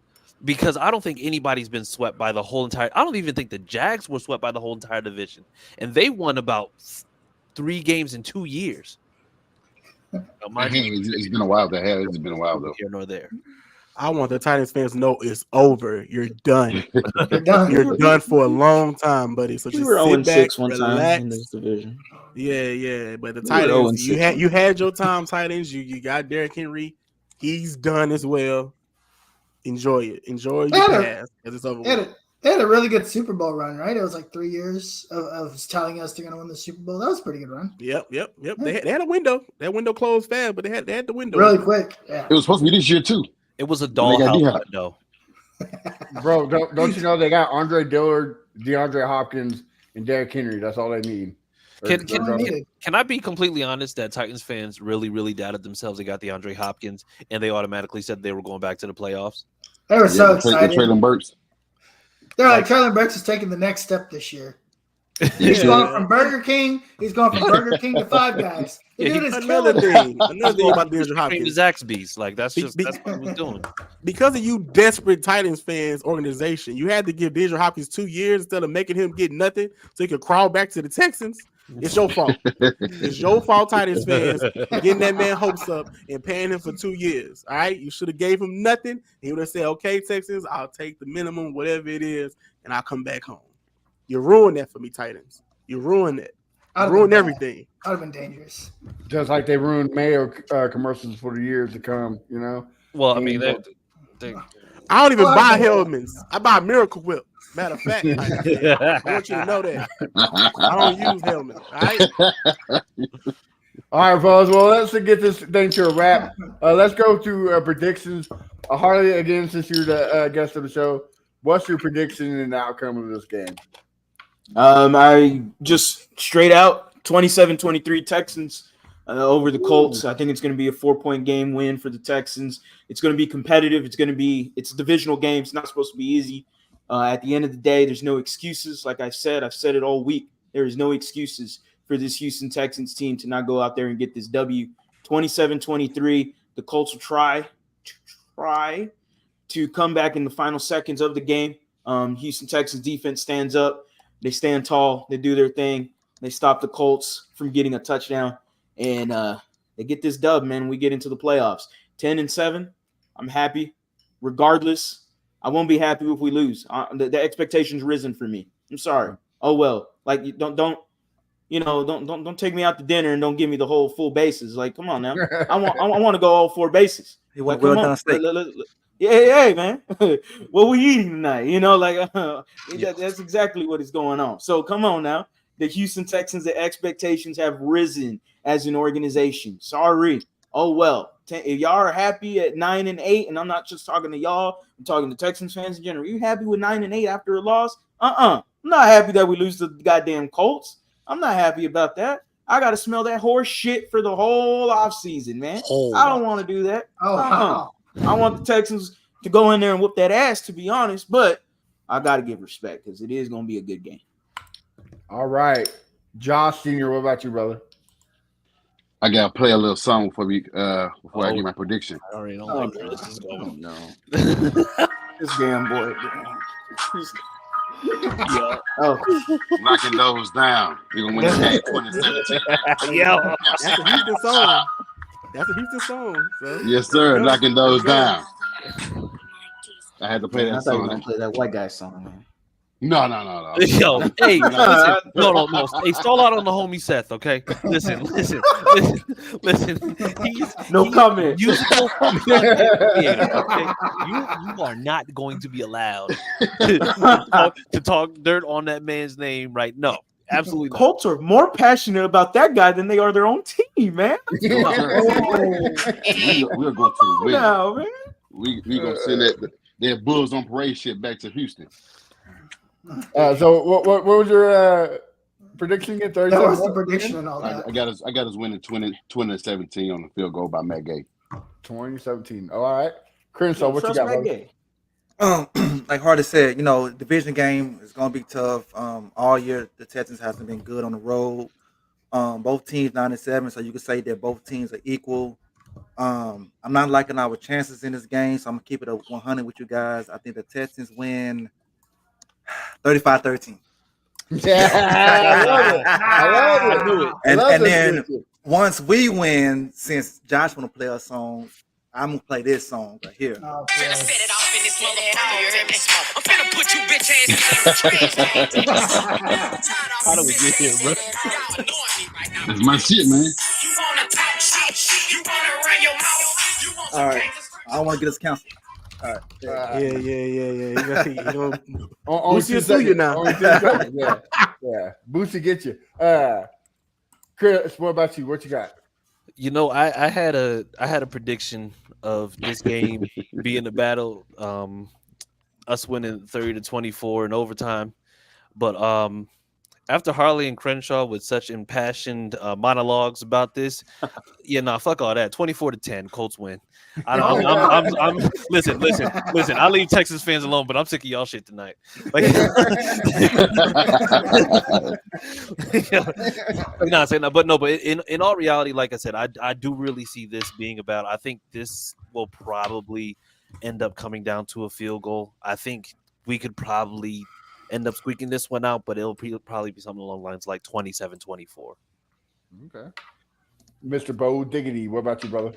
because I don't think anybody's been swept by the whole entire. I don't even think the Jags were swept by the whole entire division, and they won about 3 games in 2 years. It's been a while. It's been a while though. Here nor there. I want the Titans fans to know it's over. You're done. You're done. You're done for a long time, buddy. So We just were sit back, 0-6 one time relax. in this division. Yeah. But the We were Titans, 0-6. you had your time, Titans. You got Derrick Henry. He's done as well. Enjoy it. Enjoy your pass because it's over. They had a really good Super Bowl run, right? It was like 3 years of telling us they're going to win the Super Bowl. That was a pretty good run. Yep. They had a window. That window closed fast, but they had the window Really quick. Yeah. It was supposed to be this year too. It was a dollhouse window. Bro, don't you know they got Andre Dillard, DeAndre Hopkins, and Derrick Henry? That's all they need. Can I be completely honest that Titans fans really, really doubted themselves? They got the Andre Hopkins, and they automatically said they were going back to the playoffs. They were so excited. Traylon Burks. They're like, Traylon Burks is taking the next step this year. He's going from Burger King. He's going from Burger King to Five Guys. The dude is another killing it. thing about DeAndre Came to Hopkins. Zaxby's. Like that's what he was doing. Because of you desperate Titans fans organization, you had to give DeAndre Hopkins 2 years instead of making him get nothing so he could crawl back to the Texans. It's your fault. It's your fault, Titans fans, getting that man hopes up and paying him for 2 years. All right, you should have gave him nothing. He would have said, "Okay, Texans, I'll take the minimum, whatever it is, and I'll come back home." You ruined that for me, Titans. You ruined it. You ruined everything. That would have been dangerous. Just like they ruined Mayo commercials for the years to come, Well, I mean, Yeah. I don't even buy helmets. I buy Miracle Whip. Matter of fact, I want you to know that. I don't use helmets. All right. All right, fellas. Well, let's get this thing to a wrap. Let's go to predictions. Harley, again, since you're the guest of the show, what's your prediction and the outcome of this game? I just straight out 27-23 Texans over the Colts. I think it's going to be a 4-point game win for the Texans. It's going to be competitive. It's a divisional game. It's not supposed to be easy. At the end of the day, there's no excuses. Like I've said it all week. There is no excuses for this Houston Texans team to not go out there and get this W. 27-23. The Colts will try to come back in the final seconds of the game. Houston Texans defense stands up. They stand tall. They do their thing. They stop the Colts from getting a touchdown, and they get this dub, man. We get into the playoffs. 10-7. I'm happy. Regardless, I won't be happy if we lose. The expectation's risen for me. I'm sorry. Oh well. Like don't take me out to dinner and don't give me the whole full bases. Like, come on now. I want to go all 4 bases. Well done, steak. Hey, man. What we eating tonight? That's exactly what is going on. So come on now. The Houston Texans, the expectations have risen as an organization. Sorry. Oh, well. If y'all are happy at 9-8, and I'm not just talking to y'all, I'm talking to Texans fans in general. You happy with 9-8 after a loss? I'm not happy that we lose to the goddamn Colts. I'm not happy about that. I got to smell that horse shit for the whole offseason, man. I don't want to do that. I want the Texans to go in there and whoop that ass, to be honest, but I got to give respect because it is going to be a good game. All right. Josh Sr., what about you, brother? I got to play a little song before I get my prediction. I already don't like where this is going. No. This damn boy. Yeah. Knocking those down. You're going to win the game 2017. Yeah. That's a Houston song. That's a Houston song. So. Yes, sir. Knocking those down. I had to play I that thought you were song. gonna play that white guy song, man. No, no, no, no. Yo, hey, listen, no. Hey, stall out on the homie Seth, okay? Listen. He's comment. Musical creator, okay? You are not going to be allowed to talk dirt on that man's name, right? No, absolutely not. Colts are more passionate about that guy than they are their own team, man. We're going to win. Now, man. We gonna send their Bulls on parade shit back to Houston. So what was your prediction again? 30. That was the prediction and all that. I got us winning 20-17 on the field goal by Matt Gay. 2017. All right, Crenshaw, what you got, brother? Like Hardy said, division game is gonna be tough. All year the Texans hasn't been good on the road. Both teams 9-7, so you could say that both teams are equal. I'm not liking our chances in this game, so I'm gonna keep it at 100 with you guys. I think the Texans win 35-13. Yeah, I love it. I knew it. And then once we win, since Josh want to play a song, I'm gonna play this song right here. Oh, Finna set it off in this motherfucker, you hear me? I'm finna put you bitch ass in the trash. How do we get here, bro? That's my shit, man. You wanna talk shit? You wanna run your mouth? You want All right, I don't want to get us canceled. All right, Yeah. You gonna only Boosie 2 will sue you seconds. now. Only 2 seconds. Yeah. Boosie get you. Chris, what about you? What you got? I had a prediction of this game being a battle, us winning 30-24 in overtime, but after Harley and Crenshaw with such impassioned monologues about this, fuck all that. 24-10, Colts win. I'm listen. I leave Texas fans alone, but I'm sick of y'all shit tonight. Like, not saying that, but in all reality, like I said, I do really see this being about. I think this will probably end up coming down to a field goal. I think we could probably end up squeaking this one out, but it'll probably be something along the lines like 27-24. Okay. Mr. Bo Diggity, what about you, brother?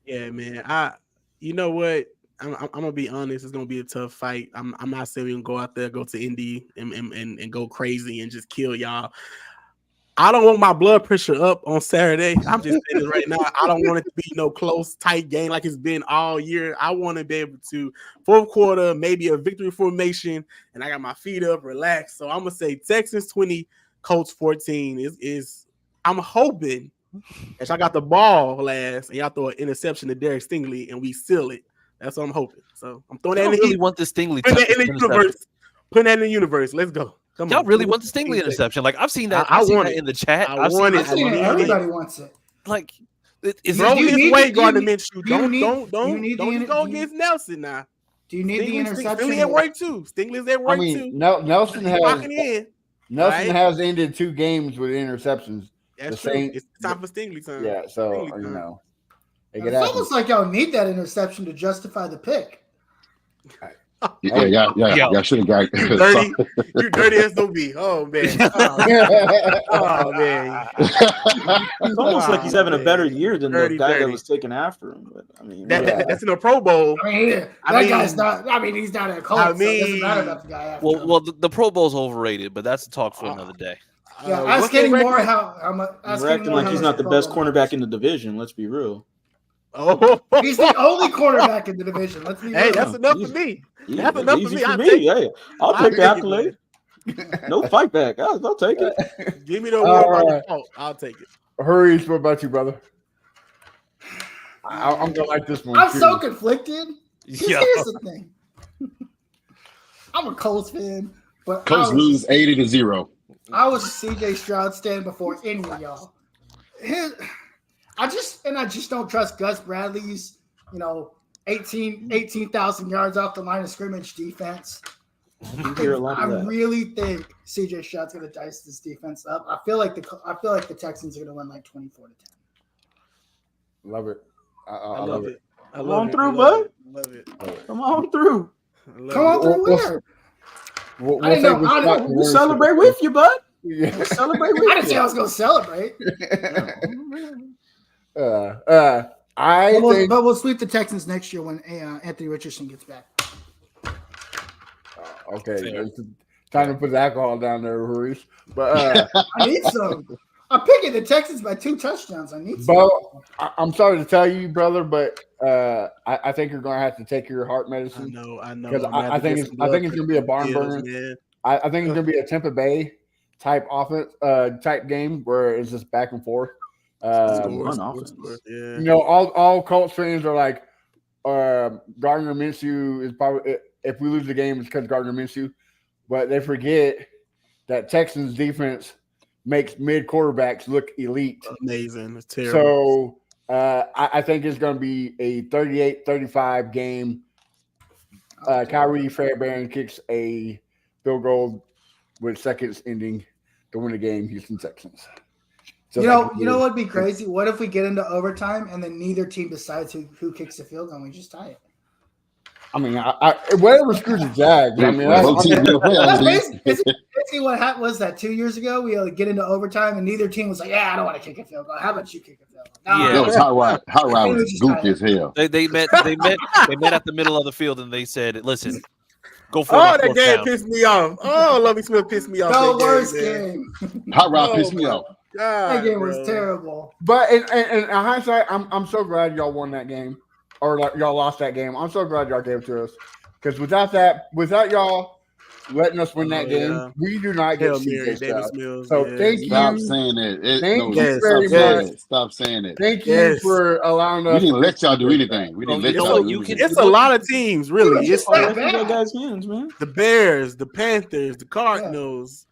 Yeah, man. You know what? I'm gonna be honest. It's gonna be a tough fight. I'm not saying we can go out there, go to Indy, and go crazy and just kill y'all. I don't want my blood pressure up on Saturday. I'm just saying this right now. I don't want it to be no close, tight game like it's been all year. I want to be able to fourth quarter, maybe a victory formation, and I got my feet up, relax. So I'm gonna say Texans 20, Colts 14 is. I'm hoping that I got the ball last and y'all throw an interception to Derek Stingley and we seal it. That's what I'm hoping. So I'm throwing that in the really want the Stingley. Put that in the universe. Put that in the universe. Let's go. Y'all really want the Stingley interception? Like I've seen that. I seen want that it in the chat. I've seen it. Everybody wants it. Like, is throw you his need- way, you Gardner need- Minshew. you need- Don't you need the go inter- against Nelson now. Do you need the interception? Stingley at work too. Stingley's at work too. Nelson Locking in. Nelson right? has ended 2 games with interceptions. That's the true. same- It's time for Stingley time. Yeah, so Stingley time. it could It's happen. almost like y'all need that interception to justify the pick. Y'all should have got Dirty, you dirty as no be. Oh man. Oh man. It's almost like he's having a better year than the guy that Dirty. was taken after him. But I mean, That's in the Pro Bowl. I mean, guy's not. I mean, he's not a Colts. So it doesn't matter about the guy. After him. well, the Pro Bowl's overrated, but that's a talk for another day. Yeah, what's ask Kenny their Moore record? how much. we're acting like he's not the best cornerback in the division. Let's be real. Oh, He's the only cornerback in the division. Let's be hey, real. that's enough for me. That's enough for Easy me. for I'll me. take it. Hey, I'll take the accolade. No fight back. I'll take it. Give me the award by default. I'll take it. Hurries, what about you, brother? I'm gonna like this one. I'm too. so conflicted. 'Cause Yeah. Here's the thing. I'm a Colts fan, but Colts lose 80-0. I was a CJ Stroud stand before any of y'all. I just don't trust Gus Bradley's, 18,000 yards off the line of scrimmage defense. You hear a lot I of that. really think CJ Stroud's going to dice this defense up. I feel like the Texans are going to win like 24-10. Love it. I love it. Come on through, bud. Love it. Come on through. Come on through where? We'll I didn't take know- this I shot didn't- to We'll win. celebrate with you, bud. Yeah. We'll celebrate I with didn't say I you. was going to celebrate. But we'll sweep the Texans next year when Anthony Richardson gets back. Okay, Fair. it's time to put the alcohol down there, Ruiz. But I need some. I'm picking the Texans by 2 touchdowns. I need some. Bo, I'm sorry to tell you, brother, but I think you're going to have to take your heart medicine. I know. Because I think it's going to be a barn burner. Man. I think it's going to be a Tampa Bay type offense type game where it's just back and forth. Yeah. You know, all Colts fans are like, Gardner Minshew is probably, if we lose the game, it's because Gardner Minshew. But they forget that Texans defense makes mid quarterbacks look elite. Amazing. It's terrible. So I think it's going to be a 38-35 game. Kyrie Fairbairn kicks a field goal with seconds ending to win the game. Houston Texans. You know what'd be crazy? What if we get into overtime and then neither team decides who kicks the field goal and we just tie it? I mean, whatever screws the Jags. I mean, that's basically what happened. Was that 2 years ago? We get into overtime and neither team was like, "Yeah, I don't want to kick a field goal. How about you kick a field goal?" No, That was Hot Rod was goofy as hell. They met at the middle of the field and they said, "Listen, go for it." Oh, that game pissed me off. Oh, Lovie Smith pissed me off. The worst game. Hot Rod pissed me off. God, that game was terrible. But in hindsight, I'm so glad y'all won that game, or like y'all lost that game. I'm so glad y'all gave it to us, because without y'all letting us win that game, we do not get CJ Stroud. So thank you. Stop saying it. Thank you very much. Stop saying it. Thank you for allowing us. We didn't let y'all do anything. We didn't let y'all do anything. It's a lot of teams, really. It's guys' hands, man. The Bears, the Panthers, the Cardinals.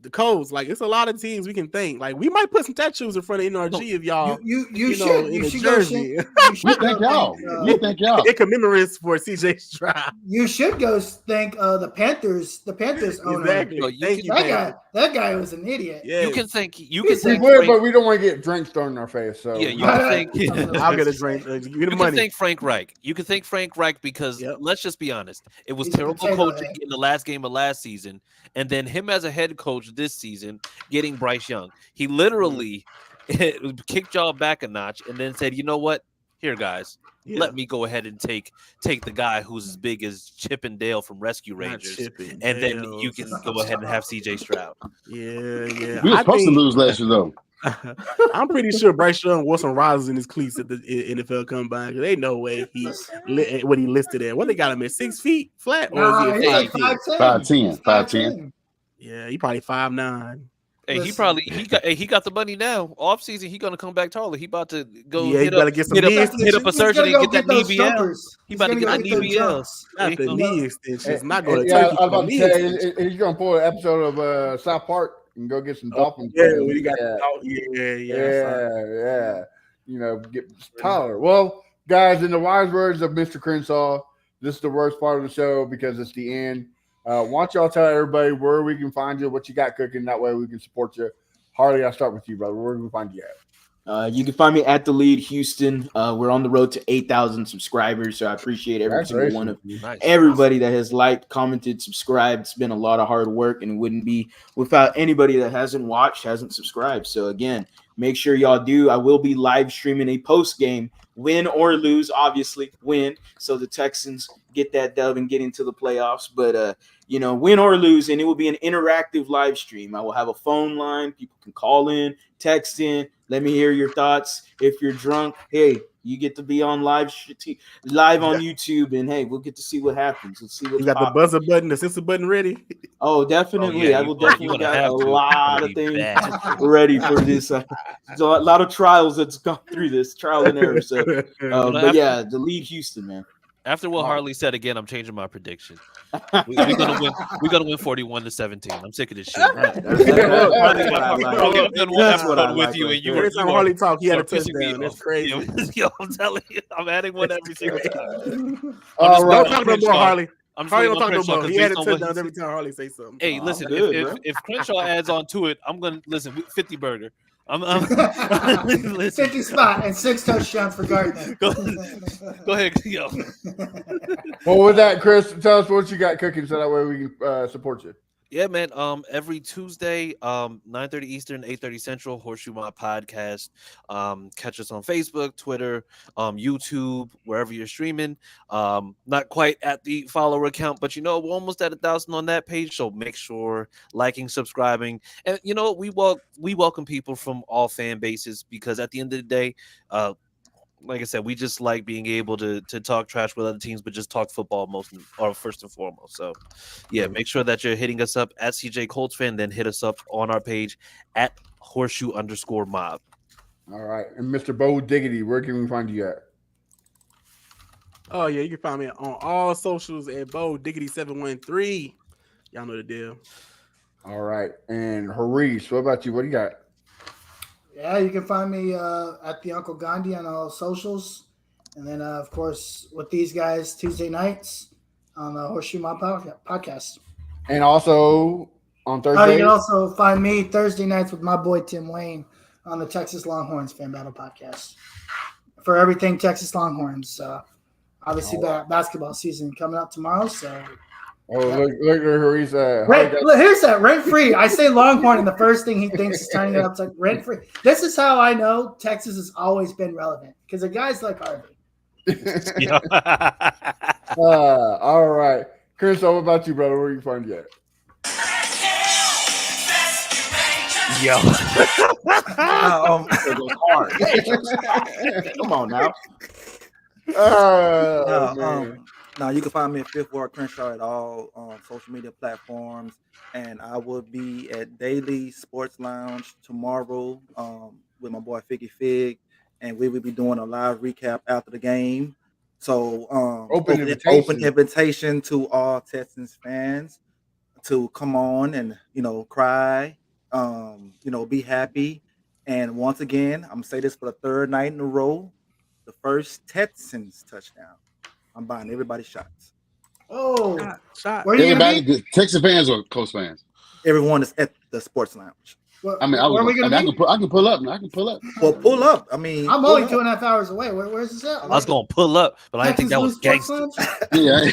The Colts, like it's a lot of teams we can thank. Like we might put some tattoos in front of NRG if y'all, you should in a should jersey. We thank y'all. We thank y'all. It commemorates for CJ Stroud. You should go thank the Panthers. The Panthers owner. Exactly. Thank you. That guy was an idiot. Yes. You can thank. But we don't want to get drinks thrown in our face. So yeah, you can thank. I'll get a drink. Give me the money. You can thank Frank Reich. You can thank Frank Reich because let's just be honest. It was terrible coaching in the last game of last season, and then him as a head coach this season getting Bryce Young. He literally kicked y'all back a notch and then said, "You know what? Here, guys, let me go ahead and take the guy who's as big as Chip and Dale from Rescue Rangers, and then you can go ahead and have CJ Stroud." Yeah. We were supposed to lose last year, though. I'm pretty sure Bryce Young wore some risers in his cleats at the NFL Combine. There ain't no way what he listed at. What they got him at 6 feet flat, or is he like 5'10"? 5'10". Yeah, he probably 5'9". Hey, he got the money now. Off season, he gonna come back taller. He about to go hit up a surgery and get that knee BL. He about to get that knee BL. Not the knee extensions. Not going to I take was about to say he's gonna pull an episode of South Park and go get some dolphins. Yeah, when he got You know, get taller. Well, guys, in the wise words of Mr. Crenshaw, this is the worst part of the show because it's the end. Why don't y'all tell everybody where we can find you, what you got cooking? That way we can support you. Harley, I'll start with you, brother. Where can we find you at? You can find me at The Lead Houston. We're on the road to 8,000 subscribers, so I appreciate every single one of everybody that has liked, commented, subscribed. It's been a lot of hard work, and it wouldn't be without anybody that hasn't watched, hasn't subscribed. So again, make sure y'all do. I will be live streaming a post game, win or lose, obviously win, so the Texans get that dub and get into the playoffs. But win or lose, and it will be an interactive live stream. I will have a phone line. People can call in, text in. Let me hear your thoughts. If you're drunk, hey, you get to be on live on YouTube, and hey, we'll get to see what happens. Let's see what you got the buzzer button, the sensor button ready. Oh, definitely. I will definitely got a lot of things ready for this. There's a lot of trials that's gone through this trial and error. So, but yeah, The Lead Houston, man. After what Harley said again, I'm changing my prediction. We're gonna win. We're gonna win 41-17. I'm sick of this shit. That's what I'm with you. And you every time Harley talk, he had a touchdown. That's crazy. Yo, I'm telling you, I'm adding one every single time. Don't talk no more, Harley. Harley don't talk no more. He had a touchdown every time Harley say something. Hey, listen, if Crenshaw adds on to it, I'm gonna listen. 50 burger. I'm 50 spot and 6 touchdowns for Gardner. Go ahead, yo. Well, with that, Chris, tell us what you got cooking so that way we can support you. Yeah, man. Every Tuesday, 9:30 Eastern, 8:30 Central, Horseshoe My Podcast. Catch us on Facebook, Twitter, YouTube, wherever you're streaming. Not quite at the follower count, but we're almost at 1,000 on that page. So make sure liking, subscribing, and we welcome people from all fan bases because at the end of the day, like I said, we just like being able to talk trash with other teams, but just talk football first and foremost. So, yeah, make sure that you're hitting us up at CJ Colts fan, then hit us up on our page at horseshoe_mob. All right. And Mr. Bo Diggity, where can we find you at? Oh yeah, you can find me on all socials at Bo Diggity 713. Y'all know the deal. All right. And Harish, what about you? What do you got? Yeah, you can find me at the Uncle Gandhi on all socials. And then, of course, with these guys Tuesday nights on the Horseshoe Mob podcast. And also on You Thursday. can also find me Thursday nights with my boy Tim Wayne on the Texas Longhorns Fan Battle podcast for everything Texas Longhorns. Obviously, basketball season coming up tomorrow. So, look at Harish. look, here's that rent free. I say Longhorn, and the first thing he thinks is turning it up to rent free. This is how I know Texas has always been relevant because of guys like Harvey. All right. Chris, what about you, brother? Where you find you at? Yo. It goes hard. Come on now. Now you can find me at Fifth Ward Crenshaw at all social media platforms, and I will be at Daily Sports Lounge tomorrow with my boy Figgy Fig, and we will be doing a live recap after the game. So open invitation to all Texans fans to come on and cry, be happy. And once again, I'm gonna say this for the third night in a row: the first Texans touchdown. I'm buying everybody's shots. Oh, shot. Where are you gonna be? Everybody, Texas fans or Colts fans? Everyone is at the sports lounge. I mean, I can pull up. I can pull up. Well, pull up. I mean, I'm only 2.5 hours away. Where's this at? I was gonna pull up, but I didn't think that was gangster. Yeah.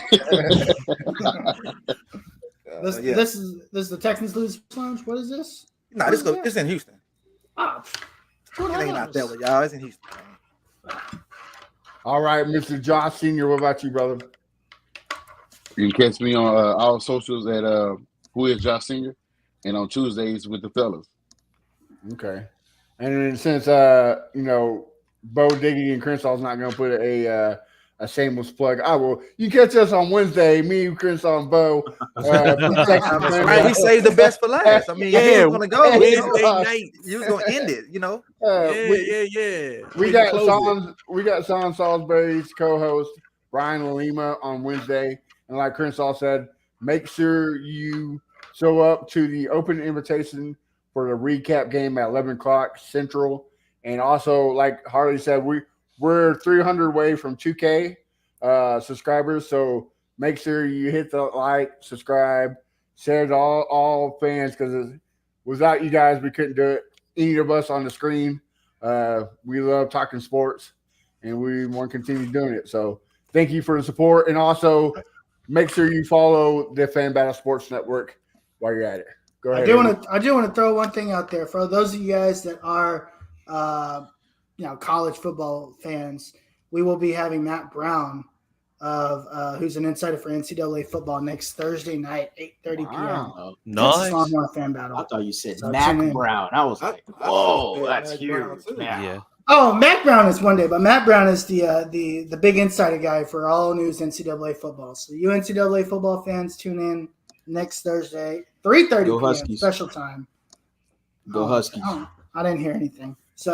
This is the Texans Lose Lounge. What is this? No, it's in Houston. Oh, it ain't out there with y'all. It's in Houston. All right, Mr. Josh Senior. What about you, brother? You can catch me on all socials at Who Is Josh Senior, and on Tuesdays with the fellas. Okay. And then since Bo Diggity and Crenshaw's not going to put a shameless plug, I will. You catch us on Wednesday, me, Crenshaw, and Bo. Right, we saved the best for last. I mean, Yeah, you was gonna go Wednesday night. You was gonna end it, Yeah. We got Sean Salisbury's co-host Brian Lima on Wednesday, and like Crenshaw said, make sure you show up to the open invitation for the recap game at 11 o'clock Central. And also, like Harley said, we're 300 away from 2K subscribers. So make sure you hit the like, subscribe, share to all fans, because without you guys, we couldn't do it. Any of us on the screen, we love talking sports, and we want to continue doing it. So thank you for the support. And also, make sure you follow the Fan Battle Sports Network while you're at it. Go ahead. I do want to throw one thing out there for those of you guys that are, college football fans. We will be having Matt Brown, who's an insider for NCAA football, next Thursday night, 8:30 p.m. Wow. Nice. Longhorn Fan Battle. I thought you said So Mac tune in. Brown. I was like, whoa, that's huge. Yeah. Oh, Matt Brown is one day, but Matt Brown is the big insider guy for all news NCAA football. So you NCAA football fans, tune in next Thursday, 3:30 Go p.m. Huskies. special time. Go Huskies. I didn't hear anything. So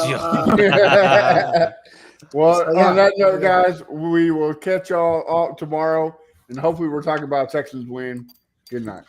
Well, So, yeah. on that note, guys, we will catch y'all all tomorrow, and hopefully we're talking about Texans win. Good night.